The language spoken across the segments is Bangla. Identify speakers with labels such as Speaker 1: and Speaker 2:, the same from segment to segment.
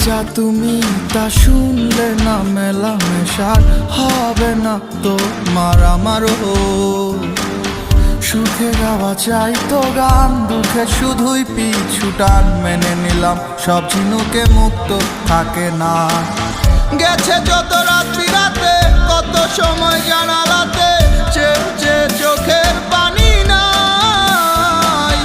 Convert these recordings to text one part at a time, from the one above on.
Speaker 1: যা তুমি তা শুনলে না মেলামেশার হবে না তোমার আমারও। সুখে গাওয়া চাই তো গান, দুঃখে শুধুই পিছু টান। মেনে নিলাম সব ঝিনুকে মুক্ত থাকে না। গেছে যত রাত্রি রাতে, কত সময় জানালাতে চেয়ে চোখের পানি নাই।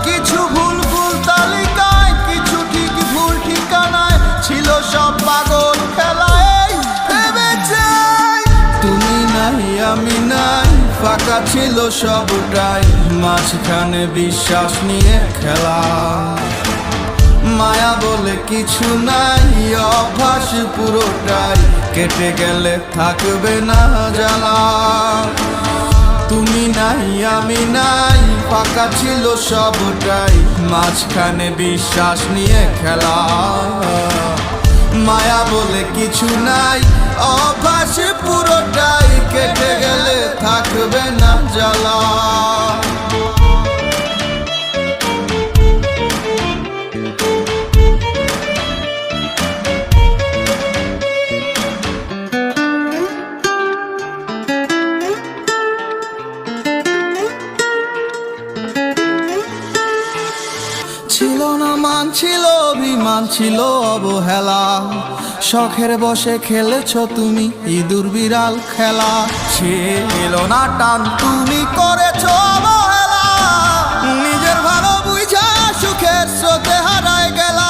Speaker 1: কিছু ভুল ভুল তালিকায়, কিছু ঠিক ভুল ঠিকানায়, ছিল সব পাগল খেলায়। ভেবে চাই তুমি নাই আমি নাই, ফাঁকা ছিল সবটাই, মাঝখানে বিশ্বাস নিয়ে খেলা। মায়া বলে কিছু নাই, অভ্যাস পুরোটাই, কেটে গেলে থাকবে না জ্বালা। তুমি নাই আমি নাই, ফাঁকা ছিল সবটাই, মাঝখানে বিশ্বাস নিয়ে খেলা। মায়া বলে কিছু নাই, অভ্যাস পুরোটাই, কেটে গেলে থাকবে না জ্বালা। ছিল না মান, ছিল অভিমান, ছিল অবহেলা। শখের বসে খেলেছ তুমি ইঁদুর বিড়াল খেলা। ছিল না টান, তুমি করেছ অবহেলা। নিজের ভালো বুঝা সুখের স্রোতে হারায় গেলা।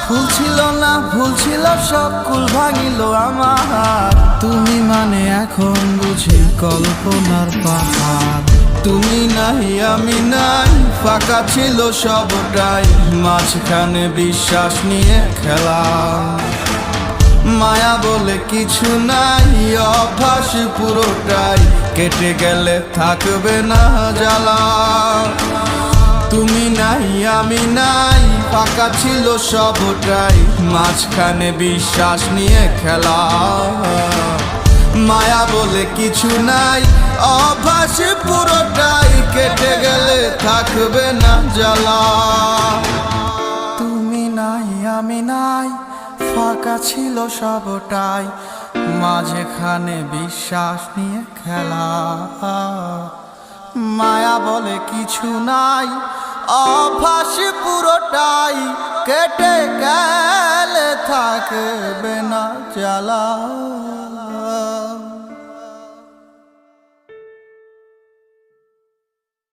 Speaker 1: ভুল ছিল না, ভুল ছিল সব, কুল ভাঙিল আমার। তুমি মানে এখন বুঝি কল্পনার পাহাড়। তুমি নাই আমি নাই, ফাঁকা ছিল সবটাই, মাঝখানে বিশ্বাস নিয়ে খেলা। মায়া বলে কিছু নাই, অভ্যাস পুরোটাই, কেটে গেলে থাকবে না জ্বালা। তুমি নাই আমি নাই, ফাঁকা ছিল সবটাই, মাঝখানে বিশ্বাস নিয়ে খেলা। মায়া বলে কিছু নাই, অভ্যাস পুরোটাই, কেটে গেলে থাকবে না জ্বালা। তুমি নাই আমি নাই, ফাঁকা ছিল সবটাই, মাঝখানে বিশ্বাস নিয়ে খেলা। মায়া বলে কিছু নাই, অভ্যাস পুরোটাই, কেটে গেলে থাকবে না জ্বালা।